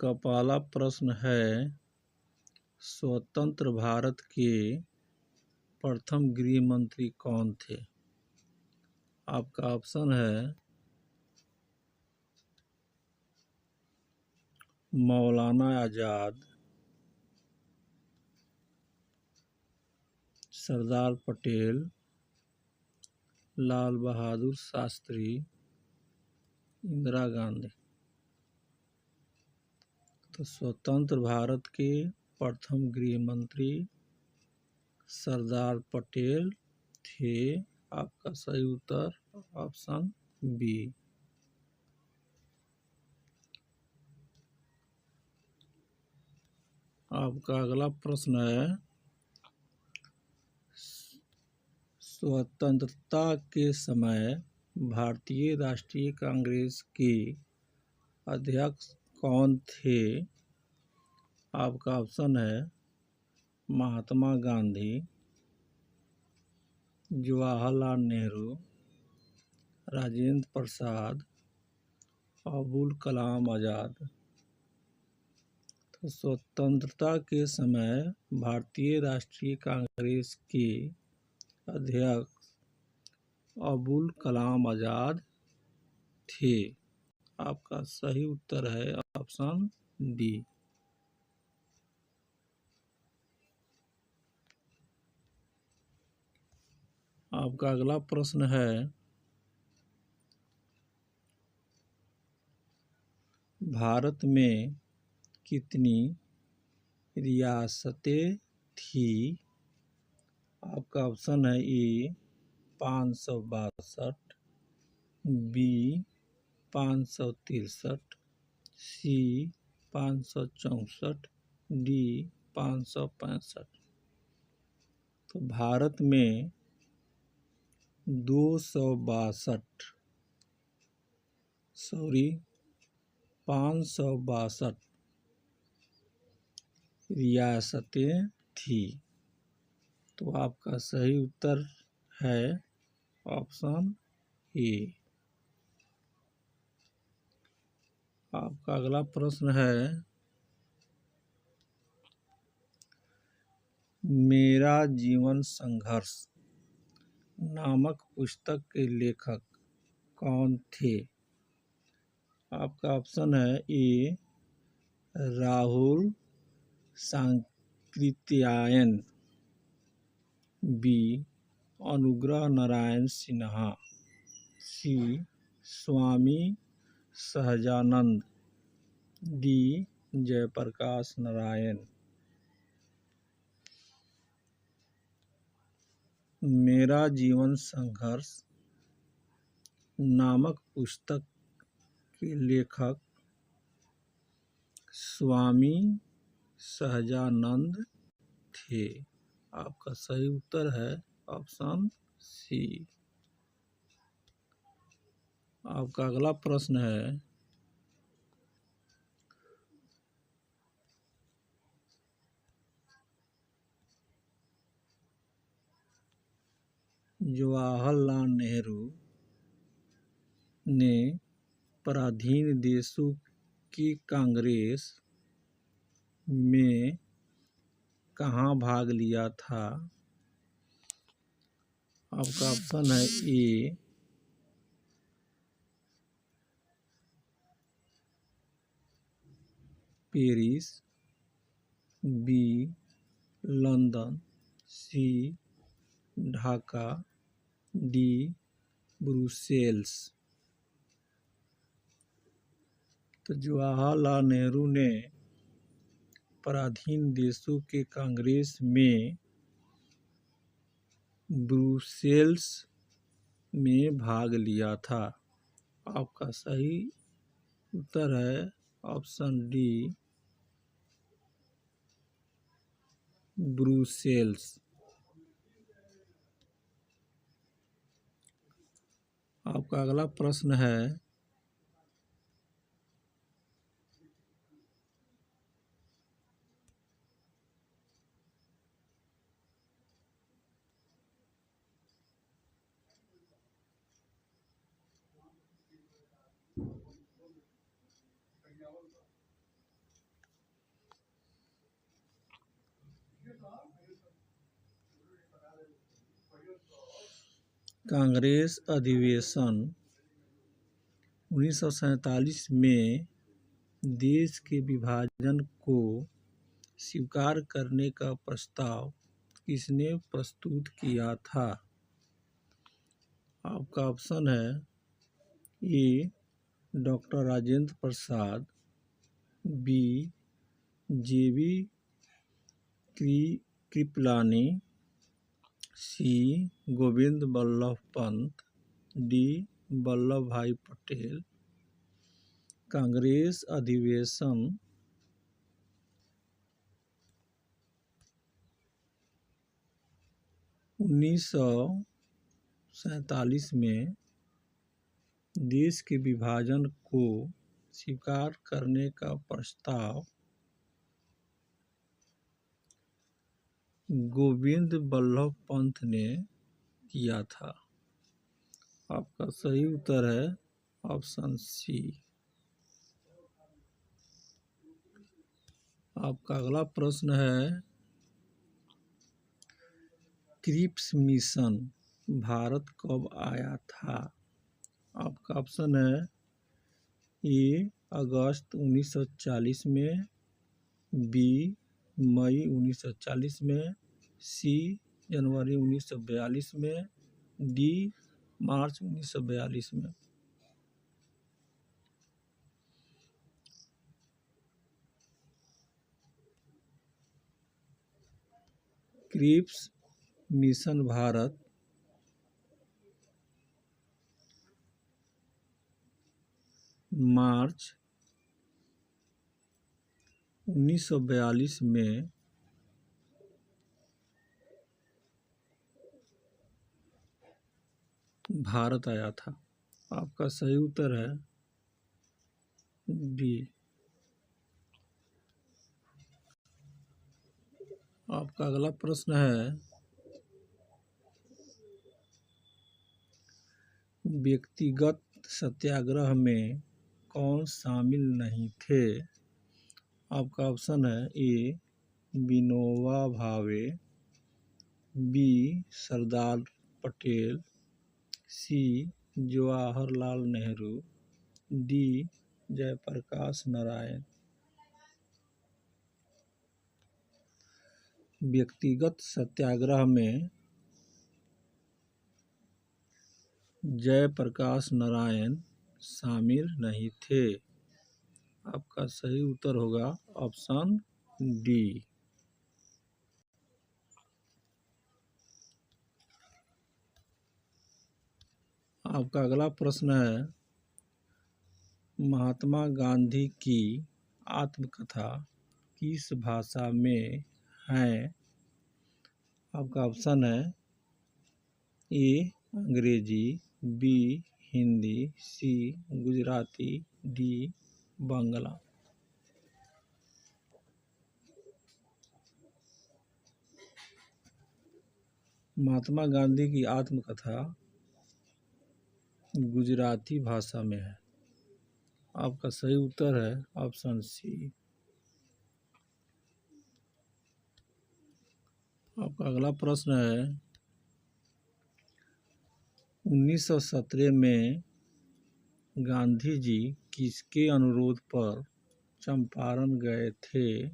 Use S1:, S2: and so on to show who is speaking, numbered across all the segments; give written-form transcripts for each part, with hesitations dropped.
S1: आपका पहला प्रश्न है, स्वतंत्र भारत के प्रथम गृह मंत्री कौन थे? आपका ऑप्शन है मौलाना आजाद, सरदार पटेल, लाल बहादुर शास्त्री, इंदिरा गांधी। तो स्वतंत्र भारत के प्रथम गृह मंत्री सरदार पटेल थे। आपका सही उत्तर ऑप्शन बी। आपका अगला प्रश्न है, स्वतंत्रता के समय भारतीय राष्ट्रीय कांग्रेस के अध्यक्ष कौन थे? आपका ऑप्शन है महात्मा गांधी, जवाहरलाल नेहरू, राजेंद्र प्रसाद, अबुल कलाम आजाद। तो स्वतंत्रता के समय भारतीय राष्ट्रीय कांग्रेस के अध्यक्ष अबुल कलाम आजाद थे। आपका सही उत्तर है ऑप्शन डी। आपका अगला प्रश्न है, भारत में कितनी रियासतें थी? आपका ऑप्शन है ए 562, बी 563, सी 564, डी 565। तो भारत में 562 रियासतें थी। तो आपका सही उत्तर है ऑप्शन ए। आपका अगला प्रश्न है, मेरा जीवन संघर्ष नामक पुस्तक के लेखक कौन थे? आपका ऑप्शन है ए राहुल सांकृत्यायन, बी अनुग्रह नारायण सिन्हा, सी स्वामी सहजानंद, डी जयप्रकाश नारायण। मेरा जीवन संघर्ष नामक पुस्तक के लेखक स्वामी सहजानंद थे। आपका सही उत्तर है ऑप्शन सी। आपका अगला प्रश्न है, जवाहरलाल नेहरू ने पराधीन देशों की कांग्रेस में कहाँ भाग लिया था? आपका ऑप्शन है ए पेरिस, बी लंदन, सी ढाका, डी ब्रुसेल्स। तो जवाहरलाल नेहरू ने पराधीन देशों के कांग्रेस में ब्रुसेल्स में भाग लिया था। आपका सही उत्तर है ऑप्शन डी ब्रुसेल्स। आपका अगला प्रश्न है, कांग्रेस अधिवेशन 1947 में देश के विभाजन को स्वीकार करने का प्रस्ताव किसने प्रस्तुत किया था? आपका ऑप्शन है ए डॉक्टर राजेंद्र प्रसाद, बी जेबी कृपलानी, सी गोविंद बल्लभ पंत, डी वल्लभ भाई पटेल। कांग्रेस अधिवेशन 1947 में देश के विभाजन को स्वीकार करने का प्रस्ताव गोविंद बल्लभ पंत ने किया था। आपका सही उत्तर है ऑप्शन सी। आपका अगला प्रश्न है, क्रिप्स मिशन भारत कब आया था? आपका ऑप्शन है ए अगस्त 1940 में, बी मई 1940 में, सी जनवरी 1942 में, डी मार्च 1942 में। क्रिप्स मिशन भारत मार्च 1942 में भारत आया था। आपका सही उत्तर है बी। आपका अगला प्रश्न है, व्यक्तिगत सत्याग्रह में कौन शामिल नहीं थे? आपका ऑप्शन है ए विनोबा भावे, बी सरदार पटेल, सी जवाहरलाल नेहरू, डी जयप्रकाश नारायण। व्यक्तिगत सत्याग्रह में जयप्रकाश नारायण शामिल नहीं थे। आपका सही उत्तर होगा ऑप्शन डी। आपका अगला प्रश्न है, महात्मा गांधी की आत्मकथा किस भाषा में है? आपका ऑप्शन है ए अंग्रेजी, बी हिंदी, सी गुजराती, डी बांग्ला। महात्मा गांधी की आत्मकथा गुजराती भाषा में है। आपका सही उत्तर है ऑप्शन सी। आपका अगला प्रश्न है, 1917 में गांधी जी किसके अनुरोध पर चंपारण गए थे?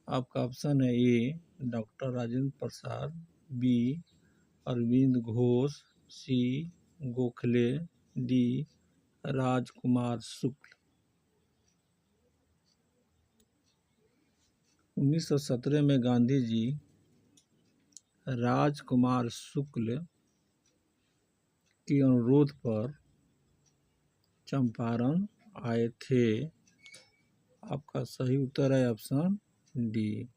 S1: आपका ऑप्शन है ए डॉक्टर राजेंद्र प्रसाद, बी अरविंद घोष, सी गोखले, डी राजकुमार शुक्ल। 1917 में गांधी जी राजकुमार शुक्ल के अनुरोध पर चंपारण आए थे। आपका सही उत्तर है ऑप्शन डी।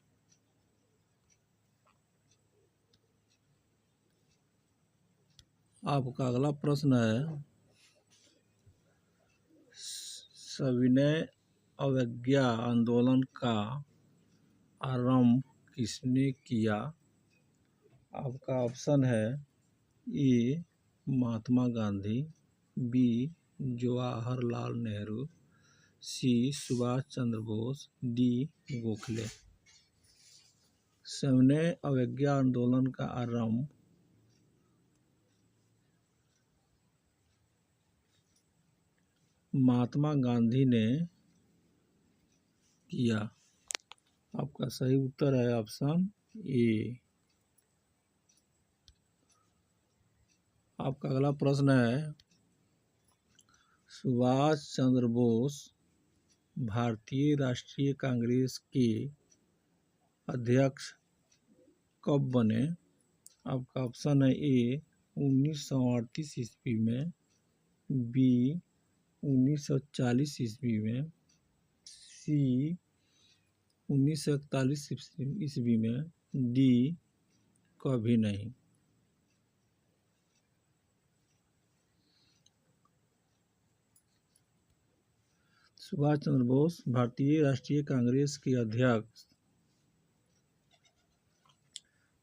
S1: आपका अगला प्रश्न है, सविनय अवज्ञा आंदोलन का आरंभ किसने किया? आपका ऑप्शन है ए महात्मा गांधी, बी जवाहरलाल नेहरू, सी सुभाष चंद्र बोस, डी गोखले। सविनय अवज्ञा आंदोलन का आरंभ महात्मा गांधी ने किया। आपका सही उत्तर है ऑप्शन ए। आपका अगला प्रश्न है, सुभाष चंद्र बोस भारतीय राष्ट्रीय कांग्रेस के अध्यक्ष कब बने? आपका ऑप्शन है ए 1938 ईस्वी में, बी 1940 ईस्वी में, सी 1941 ईस्वी में, डी कभी नहीं। सुभाष चंद्र बोस भारतीय राष्ट्रीय कांग्रेस के अध्यक्ष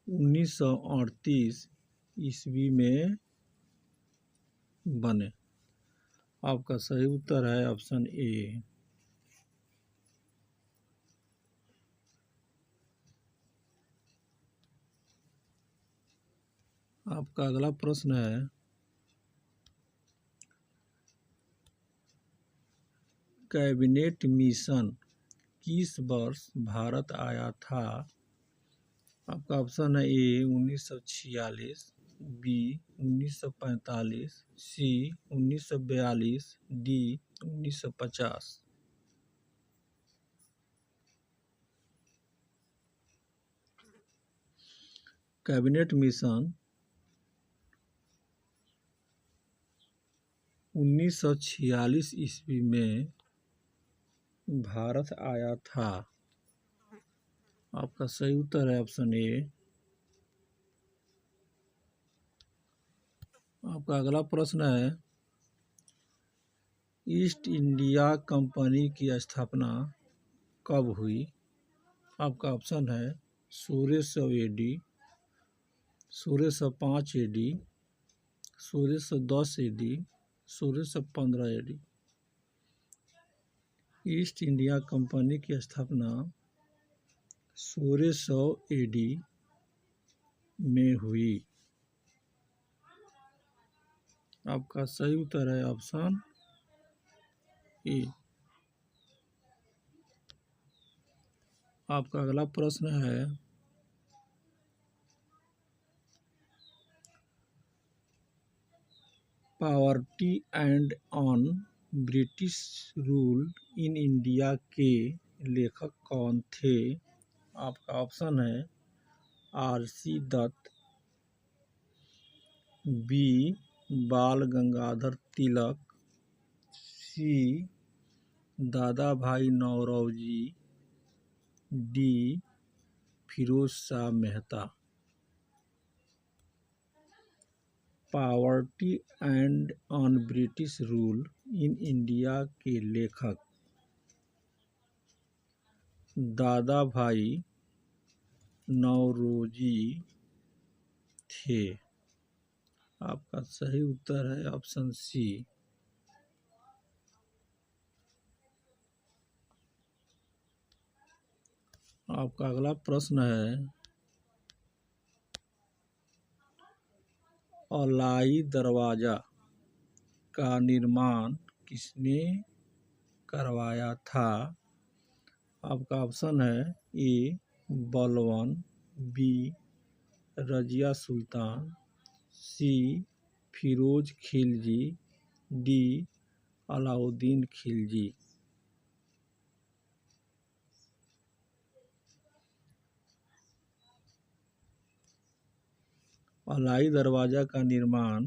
S1: 1938 ईस्वी में बने। आपका सही उत्तर है ऑप्शन ए। आपका अगला प्रश्न है, कैबिनेट मिशन किस वर्ष भारत आया था? आपका ऑप्शन है ए 1946, बी 1945, सी 1942, डी 1950। कैबिनेट मिशन 1946 ईस्वी में भारत आया था। आपका सही उत्तर है ऑप्शन ए। आपका अगला प्रश्न है, ईस्ट इंडिया कंपनी की स्थापना कब हुई? आपका ऑप्शन है 1600 AD, 1605 AD, 1610 AD, 1615 AD। East India company की स्थापना 1600 AD में हुई। आपका सही उत्तर है ऑप्शन ए। आपका अगला प्रश्न है, poverty and on British rule in India के लेखक कौन थे? आपका ऑप्शन है RC दत्त, बी बाल Gangadhar Tilak, C Dadabhai Naoroji, D Firoz Shah Mehta. Poverty and on British rule in India के लेखक दादा भाई नौरोजी थे। आपका सही उत्तर है ऑप्शन सी। आपका अगला प्रश्न है, अलाई दरवाजा का निर्माण किसने करवाया था? आपका ऑप्शन है ए बलबन, बी रजिया सुल्तान, सी फिरोज खिलजी, डी अलाउद्दीन खिलजी। अलाई दरवाजा का निर्माण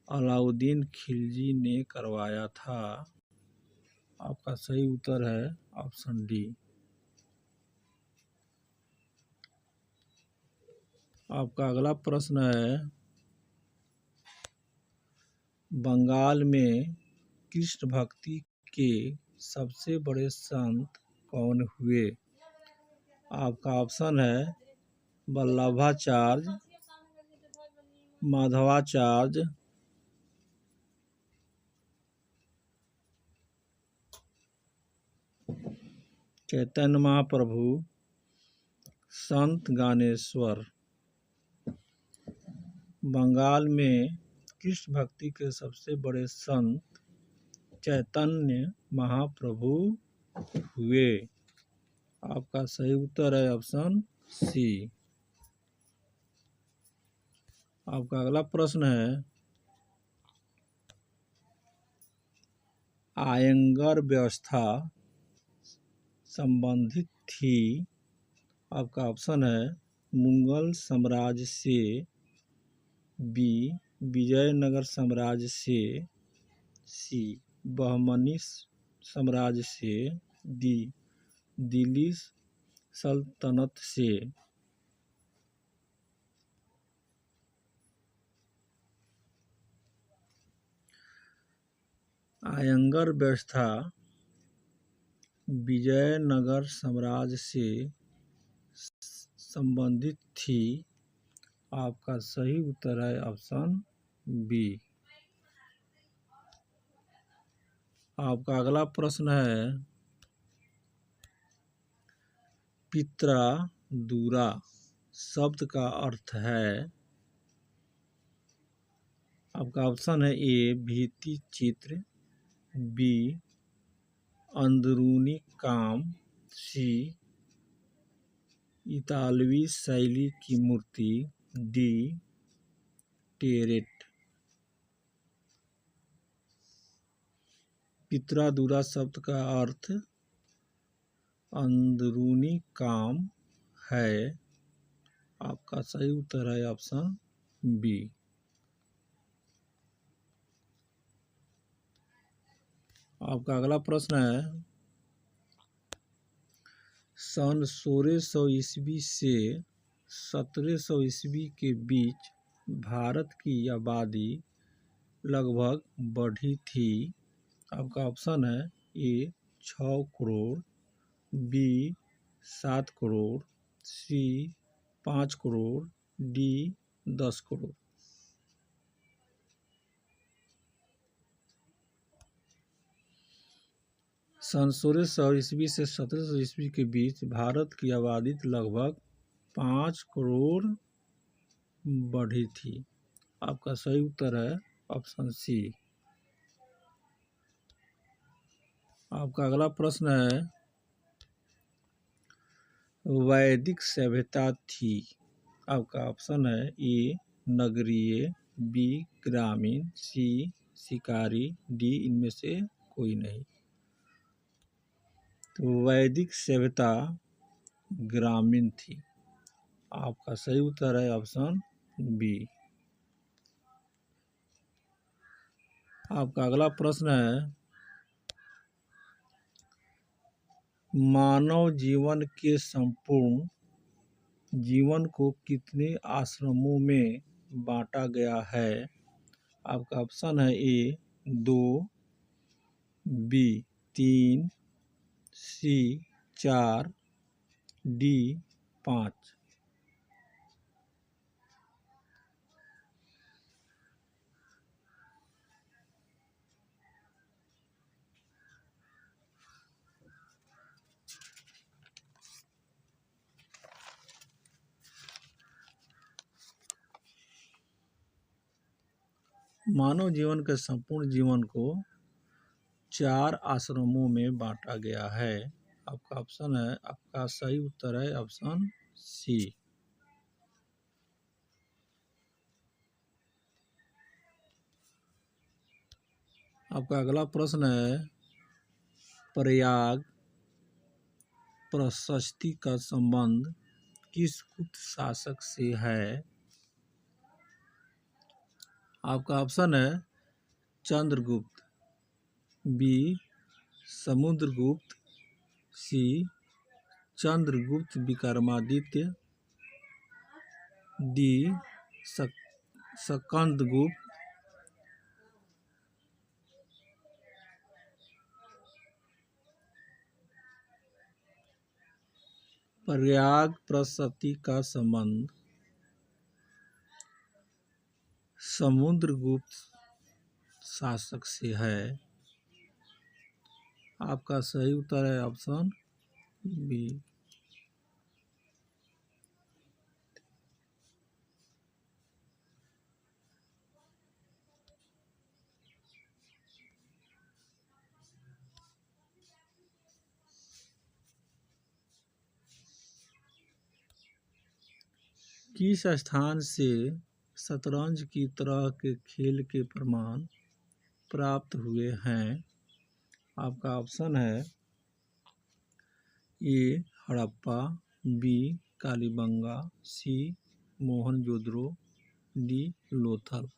S1: अलाउद्दीन खिलजी ने करवाया था। आपका सही उत्तर है ऑप्शन डी। आपका अगला प्रश्न है, बंगाल में कृष्ण भक्ति के सबसे बड़े संत कौन हुए? आपका ऑप्शन है वल्लभाचार्य, माधवाचार्य, चैतन्य महाप्रभु, संत ज्ञानेश्वर। बंगाल में कृष्ण भक्ति के सबसे बड़े संत चैतन्य महाप्रभु हुए। आपका सही उत्तर है ऑप्शन सी। आपका अगला प्रश्न है, आयंगर व्यवस्था संबंधित थी। आपका ऑप्शन है मुगल साम्राज्य से, बी विजयनगर साम्राज्य से, सी बहमनी साम्राज्य से, डी दिल्ली सल्तनत से। आयंगर व्यवस्था विजयनगर साम्राज्य से संबंधित थी। आपका सही उत्तर है ऑप्शन बी। आपका अगला प्रश्न है, पित्रादुरा शब्द का अर्थ है। आपका ऑप्शन है ए भित्ति चित्र, बी अंदरूनी काम, सी इतालवी शैली की मूर्ति, डी टेरेट। पित्रादुरा शब्द का अर्थ अंदरूनी काम है। आपका सही उत्तर है ऑप्शन बी। आपका अगला प्रश्न है, सन 1600 ईस्वी से 1700 ईस्वी के बीच भारत की आबादी लगभग बढ़ी थी। आपका ऑप्शन है ए 6 करोड़, बी 7 करोड़, सी 5 करोड़, डी 10 करोड़। सन 1600 ईस्वी से 1700 ईस्वी के बीच भारत की आबादी लगभग 5 करोड़ बढ़ी थी। आपका सही उत्तर है ऑप्शन सी। आपका अगला प्रश्न है, वैदिक सभ्यता थी। आपका ऑप्शन है ए नगरीय, बी ग्रामीण, सी शिकारी, डी इनमें से कोई नहीं। तो वैदिक सभ्यता ग्रामीण थी। आपका सही उत्तर है ऑप्शन बी। आपका अगला प्रश्न है, मानव जीवन के संपूर्ण जीवन को कितने आश्रमों में बांटा गया है। आपका ऑप्शन है ए 2, बी 3, सी 4, डी 5। मानव जीवन के संपूर्ण जीवन को 4 आश्रमों में बांटा गया है। आपका ऑप्शन है, आपका सही उत्तर है ऑप्शन सी। आपका अगला प्रश्न है, प्रयाग प्रशस्ति का संबंध किस गुप्त शासक से है। आपका ऑप्शन है चंद्रगुप्त, बी समुद्रगुप्त, सी चंद्रगुप्त विक्रमादित्य, डी स्कंदगुप्त। प्रयाग प्रशस्ति का संबंध समुद्रगुप्त शासक से है। आपका सही उत्तर है ऑप्शन बी। किस स्थान से शतरंज की तरह के खेल के प्रमाण प्राप्त हुए हैं? आपका ऑप्शन है ए हड़प्पा, बी कालीबंगा, सी मोहनजोदड़ो, डी लोथल।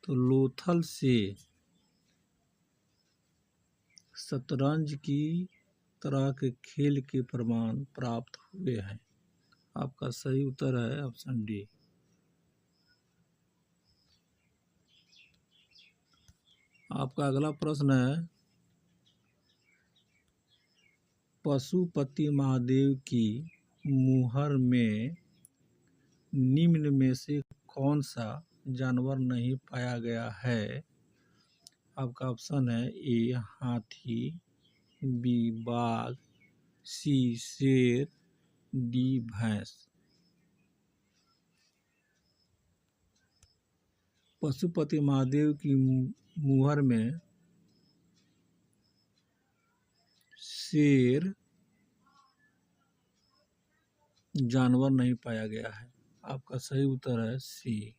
S1: तो लोथल से शतरंज की तरह के खेल के प्रमाण प्राप्त हुए हैं। आपका सही उत्तर है ऑप्शन डी। आपका अगला प्रश्न है, पशुपति महादेव की मुहर में निम्न में से कौन सा जानवर नहीं पाया गया है? आपका ऑप्शन है ए हाथी, बी बाघ, सी शेर, डी भैंस। पशुपति महादेव की मुहर में शेर जानवर नहीं पाया गया है। आपका सही उत्तर है सी।